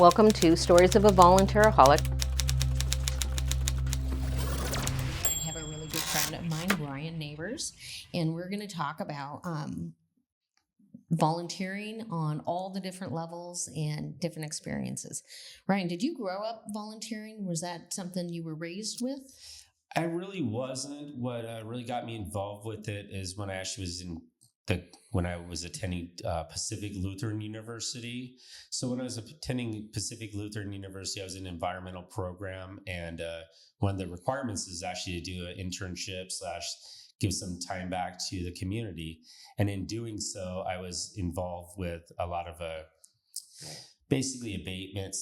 Welcome to Stories of a Volunteeraholic. I have a really good friend of mine, Brian Neighbors, and we're going to talk about volunteering on all the different levels and different experiences. Ryan, did you grow up volunteering? Was that something you were raised with? I really wasn't. What really got me involved with it is when I actually was when I was attending Pacific Lutheran University. So when I was attending Pacific Lutheran University, I was in an environmental program, and one of the requirements is actually to do an internship / give some time back to the community. And in doing so, I was involved with a lot of basically abatement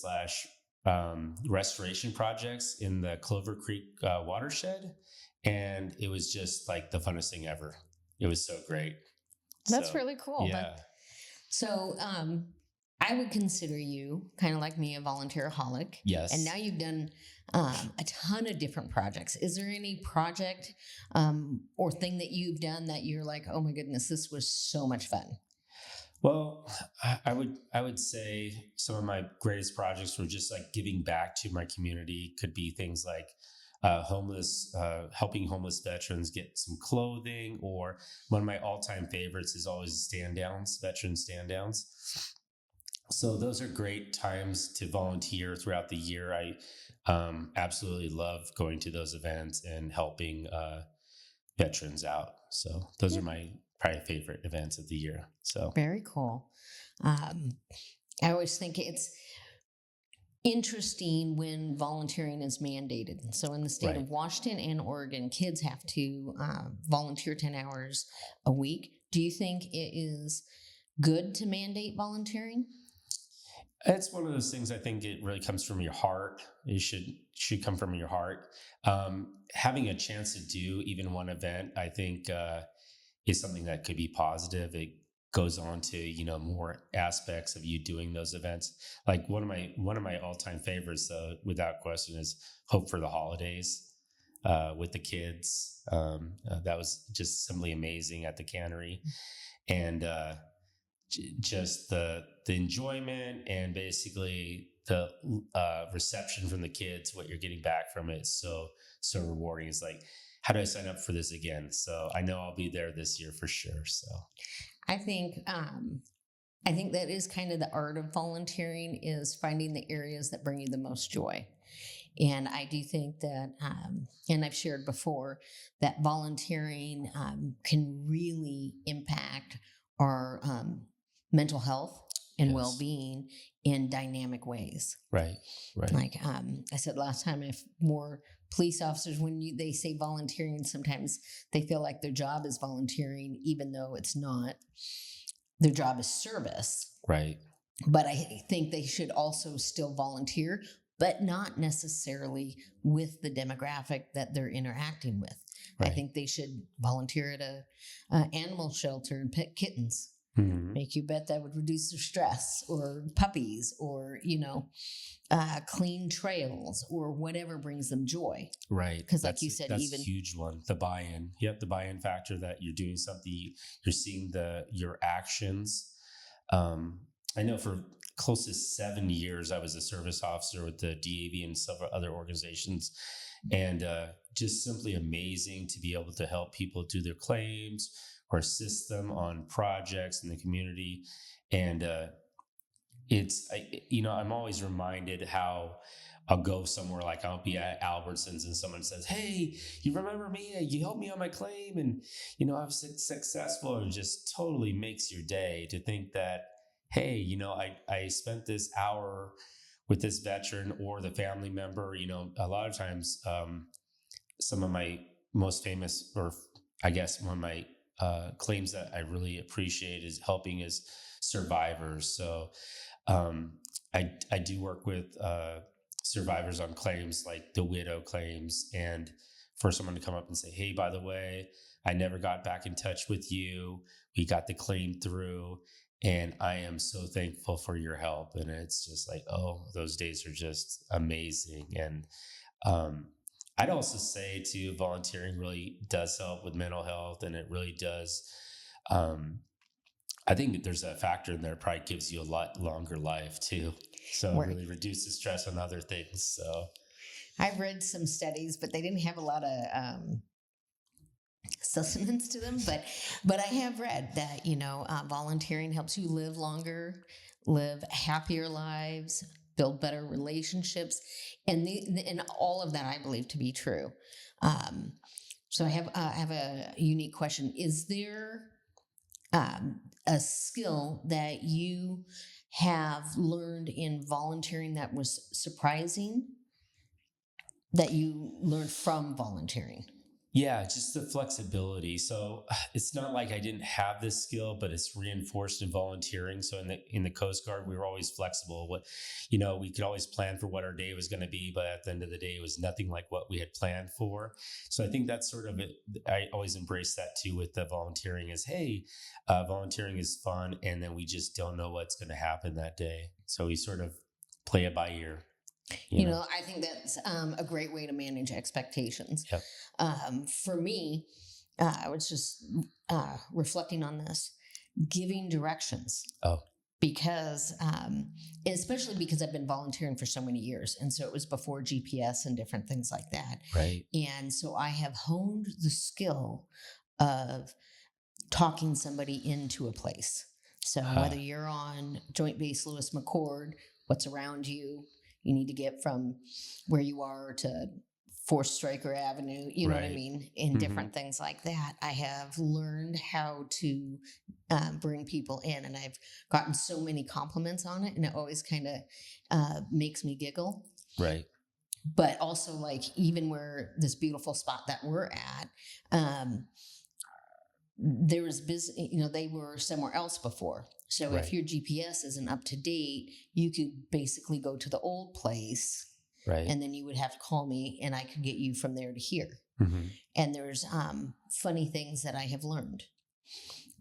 / restoration projects in the Clover Creek watershed. And it was just like the funnest thing ever. It was so great. That's really cool. Yeah. So I would consider you kind of like me, a volunteeraholic. Yes. And now you've done a ton of different projects. Is there any project or thing that you've done that you're like, oh my goodness, this was so much fun? Well, I would say some of my greatest projects were just like giving back to my community. Could be things like helping homeless veterans get some clothing, or one of my all-time favorites is always veteran stand downs. So those are great times to volunteer throughout the year. I absolutely love going to those events and helping veterans out. So those are my probably favorite events of the year. So very cool. I always think it's interesting when volunteering is mandated. So in the state of Washington and Oregon, kids have to volunteer 10 hours a week. Do you think it is good to mandate volunteering? It's one of those things. I think it really comes from your heart. It should come from your heart. Having a chance to do even one event, I think, is something that could be positive. It goes on to more aspects of you doing those events. Like one of my all-time favorites, without question, is Hope for the Holidays with the kids. That was just simply amazing at the cannery, and just the enjoyment and basically the reception from the kids. What you're getting back from it is so rewarding. It's like, how do I sign up for this again? So I know I'll be there this year for sure. So I think that is kind of the art of volunteering, is finding the areas that bring you the most joy. And I do think that, and I've shared before, that volunteering can really impact our mental health and well-being in dynamic ways. Right. Like I said last time, if more police officers, when they say volunteering, sometimes they feel like their job is volunteering, even though it's not. Their job is service. Right. But I think they should also still volunteer, but not necessarily with the demographic that they're interacting with. Right. I think they should volunteer at a animal shelter and pet kittens. Mm-hmm. Make you bet that would reduce their stress, or puppies, or clean trails, or whatever brings them joy. Right. Because like you said, that's even a huge one. The buy-in. Yep. The buy-in factor, that you're doing something, you're seeing your actions. I know for close to 7 years, I was a service officer with the DAV and several other organizations, and just simply amazing to be able to help people do their claims or assist them on projects in the community. And I'm always reminded how I'll go somewhere, like I'll be at Albertsons and someone says, "Hey, you remember me? You helped me on my claim, and I was successful." And it just totally makes your day to think that, hey, I spent this hour with this veteran or the family member. A lot of times, some of my most famous, or I guess one of my claims that I really appreciate is helping is survivors. So I do work with survivors on claims like the widow claims, and for someone to come up and say, "Hey, by the way, I never got back in touch with you. We got the claim through, and I am so thankful for your help." And it's just like, oh, those days are just amazing. And I'd also say too, volunteering really does help with mental health, and it really does. I think there's a factor in there, probably gives you a lot longer life too. So it Where really reduces stress on other things. So I've read some studies, but they didn't have a lot of sustenance to them. But I have read that volunteering helps you live longer, live happier lives, build better relationships, and all of that I believe to be true. Um, so I have a unique question. Is there a skill that you have learned in volunteering that was surprising that you learned from volunteering? yeah, just the flexibility. So it's not like I didn't have this skill, but it's reinforced in volunteering. So in the Coast Guard, we were always flexible. We could always plan for what our day was going to be, but at the end of the day, it was nothing like what we had planned for. So I think that's sort of it. I always embrace that too with the volunteering is, hey, volunteering is fun, and then we just don't know what's going to happen that day. So we sort of play it by ear. I think that's a great way to manage expectations. Yep. For me, I was just reflecting on this, giving directions. Oh, Because, especially because I've been volunteering for so many years. And so it was before GPS and different things like that. right. And so I have honed the skill of talking somebody into a place. So whether you're on Joint Base Lewis McChord, what's around you, you need to get from where you are to Fourth Stryker Avenue, you know what I Right. mean? In different things like that. I have learned how to bring people in, and I've gotten so many compliments on it, and it always kind of makes me giggle. Right. But also, like, even where this beautiful spot that we're at, there was business, they were somewhere else before. So Right. if your GPS isn't up to date, you could basically go to the old place, Right. and then you would have to call me, and I could get you from there to here. Mm-hmm. And there's funny things that I have learned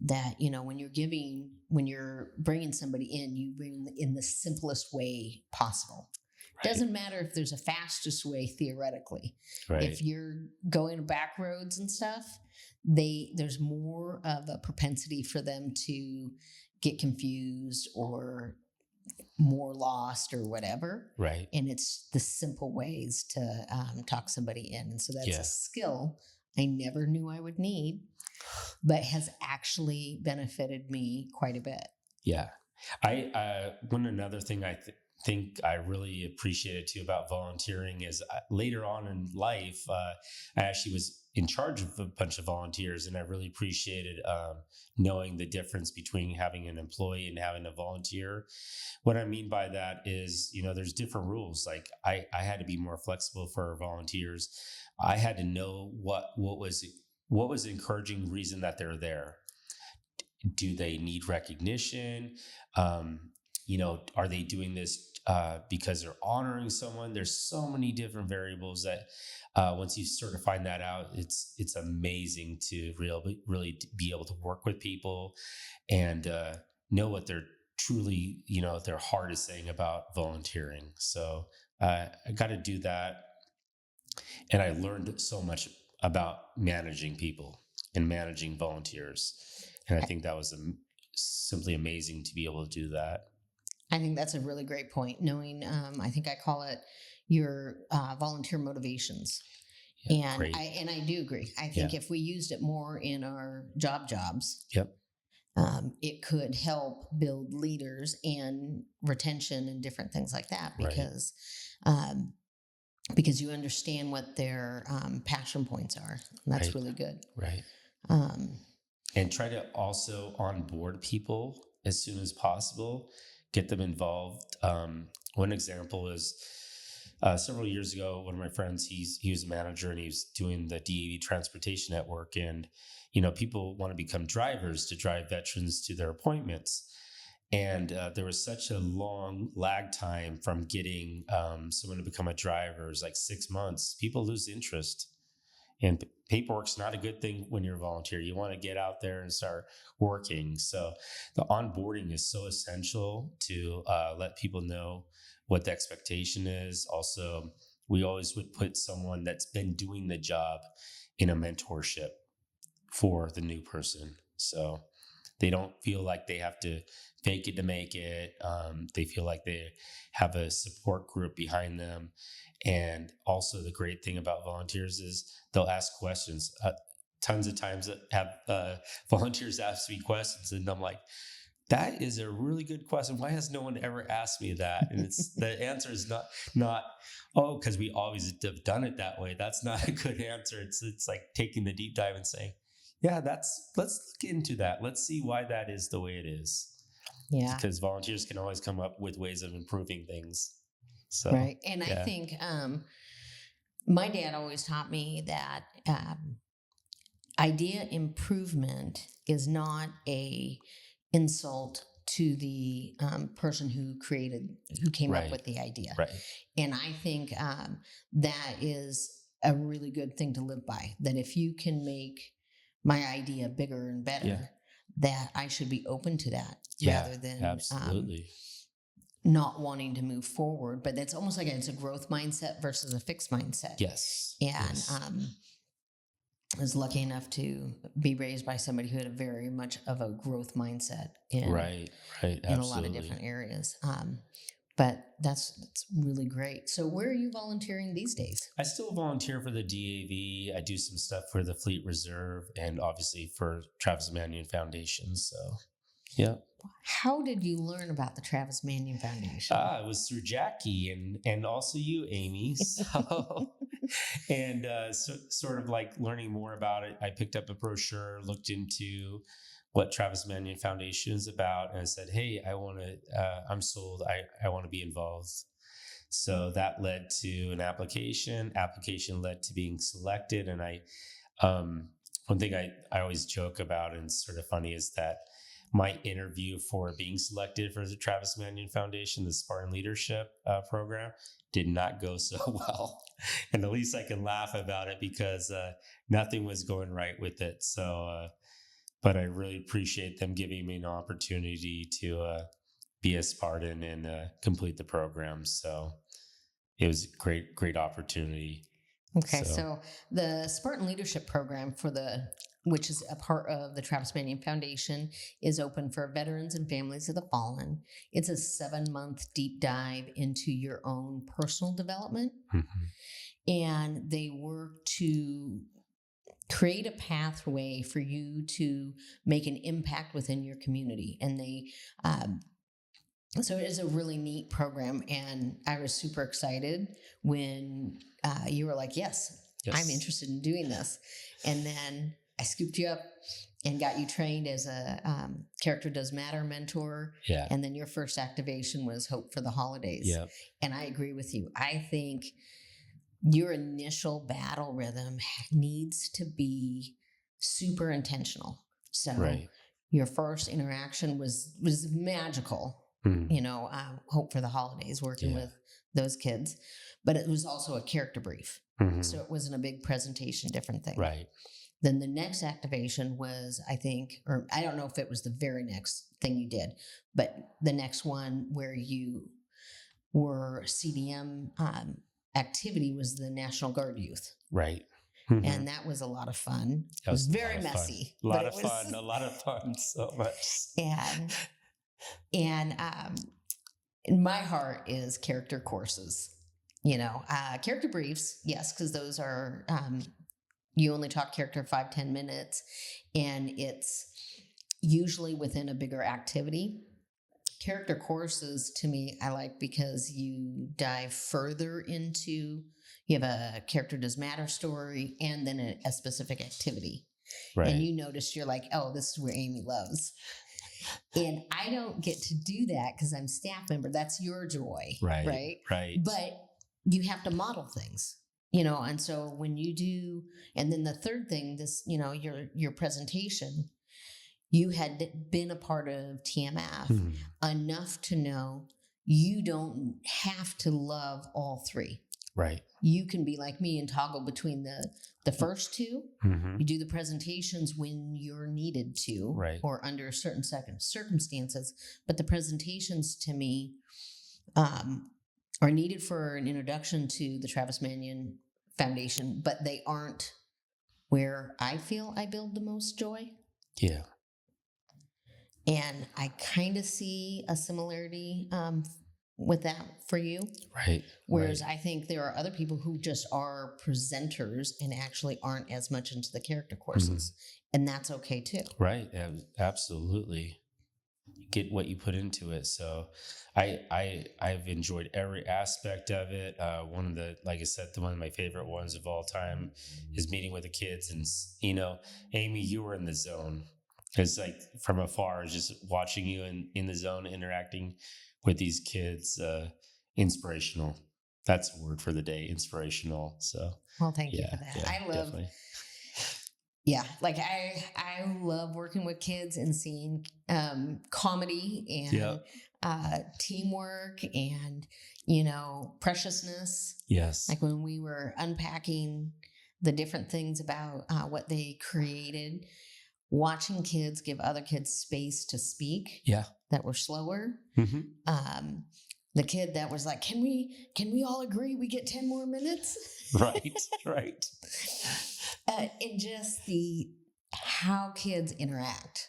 that, when you're bringing somebody in, you bring them in the simplest way possible. Right. Doesn't matter if there's a fastest way theoretically. Right. If you're going back roads and stuff, there's more of a propensity for them to get confused or more lost or whatever. Right. And it's the simple ways to talk somebody in. And so that's Yeah. a skill I never knew I would need, but has actually benefited me quite a bit. Yeah. Another thing I think I really appreciated too about volunteering is later on in life, I actually was in charge of a bunch of volunteers, and I really appreciated knowing the difference between having an employee and having a volunteer. What I mean by that is, there's different rules. Like I had to be more flexible for volunteers. I had to know what was the encouraging reason that they're there. Do they need recognition? Are they doing this because they're honoring someone? There's so many different variables that once you sort of find that out, it's amazing to really be able to work with people and know what they're truly, their heart is saying about volunteering. So I got to do that. And I learned so much about managing people and managing volunteers. And I think that was simply amazing to be able to do that. I think that's a really great point. Knowing, I think I call it your volunteer motivations. Yeah, And great. I do agree. I think if we used it more in our jobs, Yep. It could help build leaders and retention and different things like that because you understand what their passion points are. And that's Right. really good. Right. And try to also onboard people as soon as possible, get them involved. One example is several years ago, one of my friends, he was a manager and he was doing the DAV transportation network. And, people want to become drivers to drive veterans to their appointments. And there was such a long lag time from getting someone to become a driver. It was like 6 months. People lose interest. And paperwork's not a good thing when you're a volunteer. You want to get out there and start working. So the onboarding is so essential to let people know what the expectation is. Also, we always would put someone that's been doing the job in a mentorship for the new person. So They don't feel like they have to fake it to make it. They feel like they have a support group behind them. And also, the great thing about volunteers is they'll ask questions. Tons of times that have volunteers ask me questions, and I'm like, that is a really good question. Why has no one ever asked me that? And it's the answer is not oh, because we always have done it that way. That's not a good answer. It's like taking the deep dive and saying, yeah, let's look into that. Let's see why that is the way it is. Yeah. Because volunteers can always come up with ways of improving things. So Right. And I yeah. think my dad always taught me that idea improvement is not a insult to the person who came up Right. with the idea. Right. And I think that is a really good thing to live by. That if you can make my idea bigger and better, Yeah. that I should be open to that Yeah, rather than absolutely. not wanting to move forward. But it's almost like it's a growth mindset versus a fixed mindset. Yes. And yes. I was lucky enough to be raised by somebody who had a very much of a growth mindset in Right. in a lot of different areas. But that's really great. So where are you volunteering these days? I still volunteer for the DAV. I do some stuff for the Fleet Reserve and obviously for Travis Manion Foundation. So, yeah. How did you learn about the Travis Manion Foundation? It was through Jackie and also you, Amy. So, and sort of like learning more about it. I picked up a brochure, looked into what Travis Manion Foundation is about, and I said, "Hey, I want to. I'm sold. I want to be involved." So that led to an application. Application led to being selected, and one thing I always joke about and it's sort of funny is that my interview for being selected for the Travis Manion Foundation, the Spartan Leadership Program, did not go so well. And at least I can laugh about it because nothing was going right with it. So, but I really appreciate them giving me an opportunity to be a Spartan and complete the program. So it was a great opportunity. Okay, so the Spartan Leadership Program which is a part of the Travis Manion Foundation, is open for veterans and families of the fallen. It's a 7-month deep dive into your own personal development. Mm-hmm. And they work to create a pathway for you to make an impact within your community. And so it is a really neat program. And I was super excited when you were like, yes, I'm interested in doing this. And then I scooped you up and got you trained as a Character Does Matter mentor. Yeah. And then your first activation was Hope for the Holidays. Yep. And I agree with you. I think your initial battle rhythm needs to be super intentional. So your first interaction was magical. Mm-hmm. Hope for the Holidays, working with those kids. But it was also a character brief. Mm-hmm. So it wasn't a big presentation, different thing. Right. Then the next activation was, I think, or I don't know if it was the very next thing you did, but the next one where you were CDM activity was the National Guard Youth. Right. Mm-hmm. And that was a lot of fun. It was very messy. A lot of fun, so much. And in my heart is character courses. Character briefs, yes, because those are you only talk character 5-10 minutes, and it's usually within a bigger activity. Character courses, to me, I like because you dive further into, you have a Character Does Matter story and then a specific activity. Right. And you notice you're like, oh, this is where Amy loves. And I don't get to do that because I'm staff member. That's your joy. Right. But you have to model things. And so when you do, and then the third thing, your presentation, you had been a part of TMF enough to know you don't have to love all three. Right. You can be like me and toggle between the first two. Mm-hmm. You do the presentations when you're needed to, right, or under certain circumstances. But the presentations to me are needed for an introduction to the Travis Manion Foundation, but they aren't where I feel I build the most joy. Yeah. And I kind of see a similarity with that for you. Right. Whereas I think there are other people who just are presenters and actually aren't as much into the character courses. And that's okay too. Right. Absolutely. Get what you put into it. So I've enjoyed every aspect of it. One of the, like I said, one of my favorite ones of all time is meeting with the kids. And, Amy, you were in the zone. It's like from afar, just watching you in the zone, interacting with these kids, inspirational. That's a word for the day, inspirational. So, Well, thank you for that. I love, definitely. yeah, like I love working with kids and seeing comedy and teamwork and, preciousness. Yes. Like when we were unpacking the different things about what they created, watching kids give other kids space to speak. Yeah. That were slower. Mm-hmm. The kid that was like, can we all agree we get 10 more minutes? Right. Right. And just how kids interact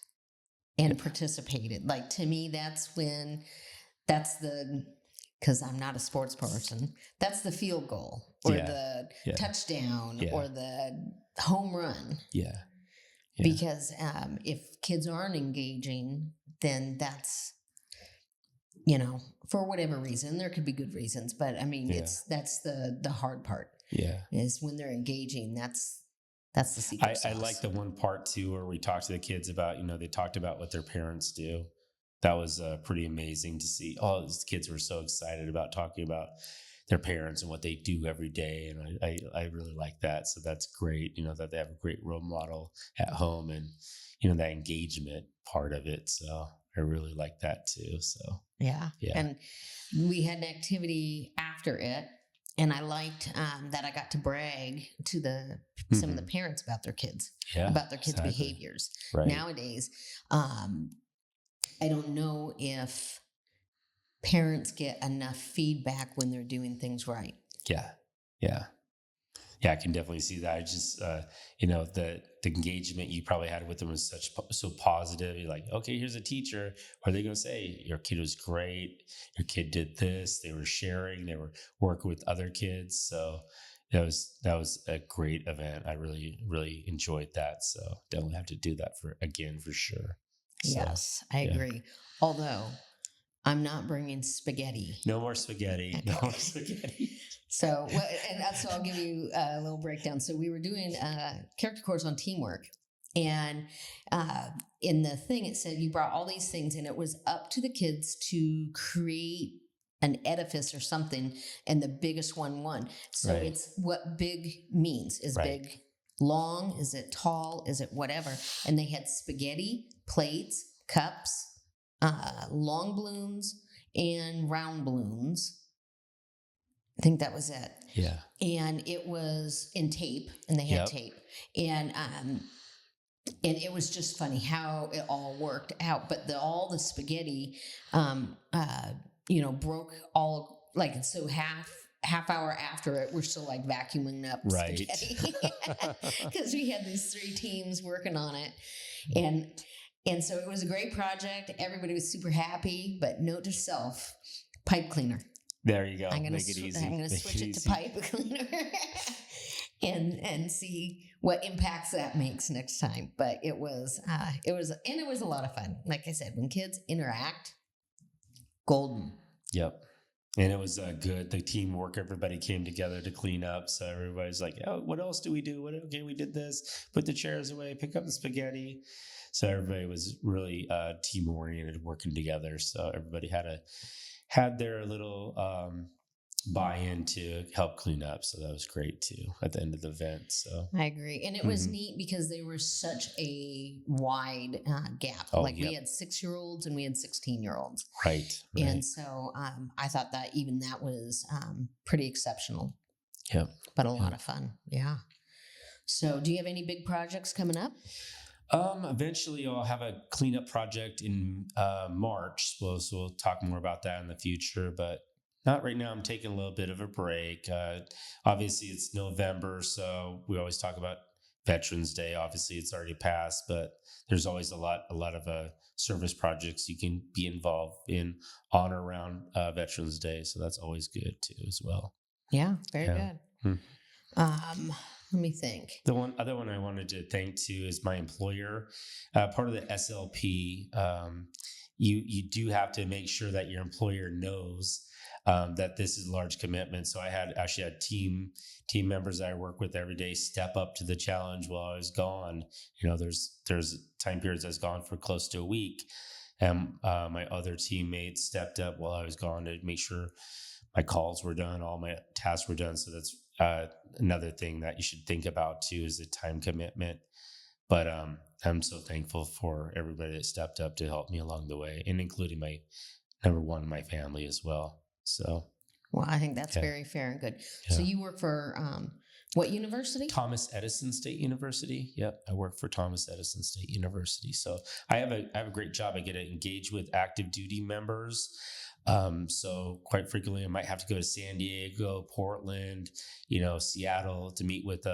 and participated. Like, to me, because I'm not a sports person, that's the field goal or the touchdown or the home run. Yeah. Because if kids aren't engaging, then that's, for whatever reason, there could be good reasons, but I mean, that's the hard part. Yeah. Is when they're engaging. That's the secret sauce. I like the one part too where we talked to the kids about, they talked about what their parents do. That was pretty amazing to see. All these kids were so excited about talking about their parents and what they do every day. And I really like that. So that's great, that they have a great role model at home and, that engagement part of it. So I really like that too. So, yeah. And we had an activity after it. And I liked that I got to brag to some of the parents about their kids, about their kids' behaviors. Right. Nowadays, I don't know if parents get enough feedback when they're doing things right. Yeah. I can definitely see that. I just, the engagement you probably had with them was so positive. You're like, okay, here's a teacher. What are they going to say? Your kid was great. Your kid did this. They were sharing. They were working with other kids. So that was a great event. I really, really enjoyed that. So definitely have to do that for sure. So, yes, I agree. Although I'm not bringing spaghetti. No more spaghetti. Okay. No more spaghetti. So I'll give you a little breakdown. So we were doing a character course on teamwork. And in the thing, it said you brought all these things, and it was up to the kids to create an edifice or something, and the biggest one won. So it's what big means. Is big long? Is it tall? Is it whatever? And they had spaghetti, plates, cups, long balloons, and round balloons. I think that was it. Yeah. And it was in tape, and they had tape. And it was just funny how it all worked out. But all the spaghetti, broke all, like, so half hour after it, we're still like vacuuming up spaghetti. Because we had these 3 teams working on it. And so it was a great project. Everybody was super happy, but note to self, pipe cleaner. There you go. I'm going to switch it to pipe cleaner and see what impacts that makes next time. But it was a lot of fun. Like I said, when kids interact, golden. Yep. And it was good. The teamwork, everybody came together to clean up. So everybody's like, oh, what else do we do? Okay, we did this. Put the chairs away, pick up the spaghetti. So everybody was really team-oriented, working together. So everybody had their little buy-in to help clean up. So that was great too at the end of the event. So I agree. And it was neat because they were such a wide gap. We had 6-year-olds and we had 16-year-olds. Right. And so I thought that was pretty exceptional. Yep. But a lot of fun. Yeah. So do you have any big projects coming up? Eventually I'll have a cleanup project in March. So we'll talk more about that in the future, but not right now. I'm taking a little bit of a break. Obviously it's November, so we always talk about Veterans Day. Obviously, it's already passed, but there's always a lot of service projects you can be involved in on or around Veterans Day. So that's always good too, as well. Yeah, very Yeah. good. Hmm. Let me think. The other one I wanted to thank too is my employer. Part of the SLP, you do have to make sure that your employer knows that this is a large commitment. So I actually had team members that I work with every day step up to the challenge while I was gone. There's time periods I was gone for close to a week, and my other teammates stepped up while I was gone to make sure my calls were done, all my tasks were done. So that's another thing that you should think about too, is the time commitment. But I'm so thankful for everybody that stepped up to help me along the way, and including my number one, my family as well. So, Well, I think that's yeah. very fair and good. Yeah. So you work for what university? Thomas Edison State University. Yep, I work for Thomas Edison State University. So I have a great job. I get to engage with active duty members. So quite frequently, I might have to go to San Diego, Portland, Seattle to meet with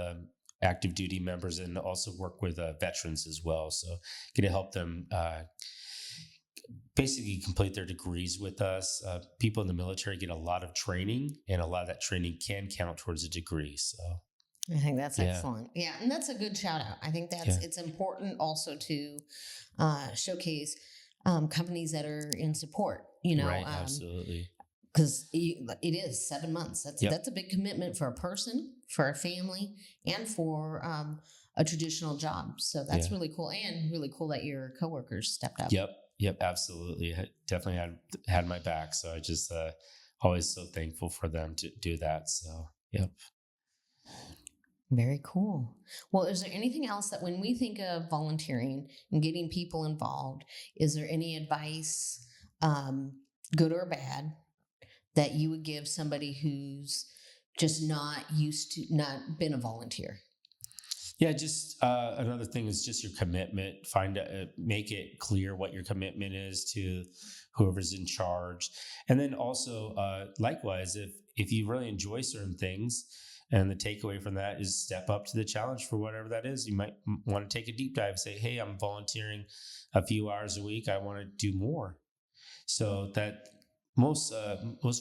active duty members, and also work with veterans as well. So get to help them basically complete their degrees with us. People in the military get a lot of training, and a lot of that training can count towards a degree. So I think that's Yeah. excellent. Yeah, and that's a good shout out. I think it's important also to showcase companies that are in support. right, absolutely. Because it is 7 months. Yep. That's a big commitment for a person, for a family, and for a traditional job. So that's Yeah. really cool, and really cool that your coworkers stepped up. Yep, absolutely. Definitely had my back. So I just always so thankful for them to do that. So yep. Very cool. Well, is there anything else that when we think of volunteering and getting people involved, is there any advice, good or bad, that you would give somebody who's just not not been a volunteer? Yeah, just another thing is just your commitment. Make it clear what your commitment is to whoever's in charge, and then also likewise, if you really enjoy certain things, and the takeaway from that is step up to the challenge for whatever that is. You might want to take a deep dive. Say, hey, I'm volunteering a few hours a week. I want to do more. So that most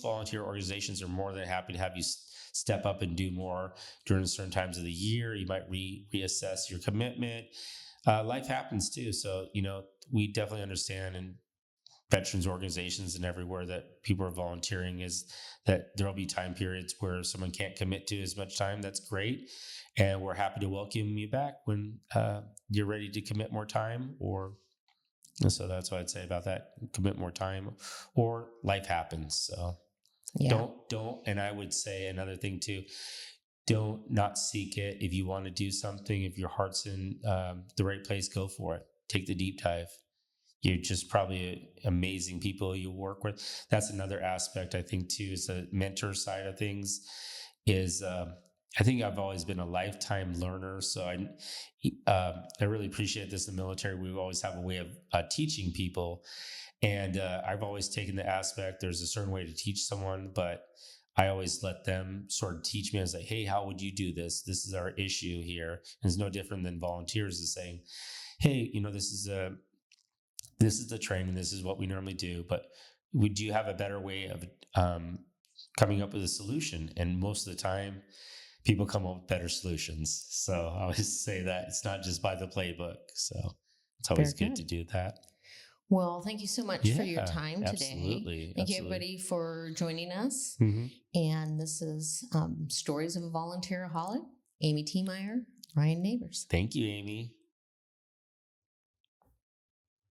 volunteer organizations are more than happy to have you step up and do more during certain times of the year. You might reassess your commitment. Life happens too, so we definitely understand, and veterans organizations and everywhere that people are volunteering, is that there'll be time periods where someone can't commit to as much time. That's great, and we're happy to welcome you back when you're ready to commit more time. So that's what I'd say about that. Commit more time, or life happens. So Yeah. don't. And I would say another thing too, don't not seek it. If you want to do something, if your heart's in the right place, go for it. Take the deep dive. You're just probably amazing people you work with. That's another aspect I think too, is the mentor side of things. Is I think I've always been a lifetime learner, so I really appreciate this in the military. We always have a way of teaching people, and I've always taken the aspect. There's a certain way to teach someone, but I always let them sort of teach me. I was like, hey, how would you do this? This is our issue here. And it's no different than volunteers is saying, hey, this is the training. This is what we normally do, but would you have a better way of coming up with a solution? And most of the time, people come up with better solutions. So I always say that it's not just by the playbook. So it's always Very good to do that. Well, thank you so much for your Yeah, time today. absolutely, Thank you, absolutely. everybody, for joining us. Mhm. And this is Stories of a Volunteeraholic. Amy T. Meyer, Ryan Neighbors. Thank you, Amy.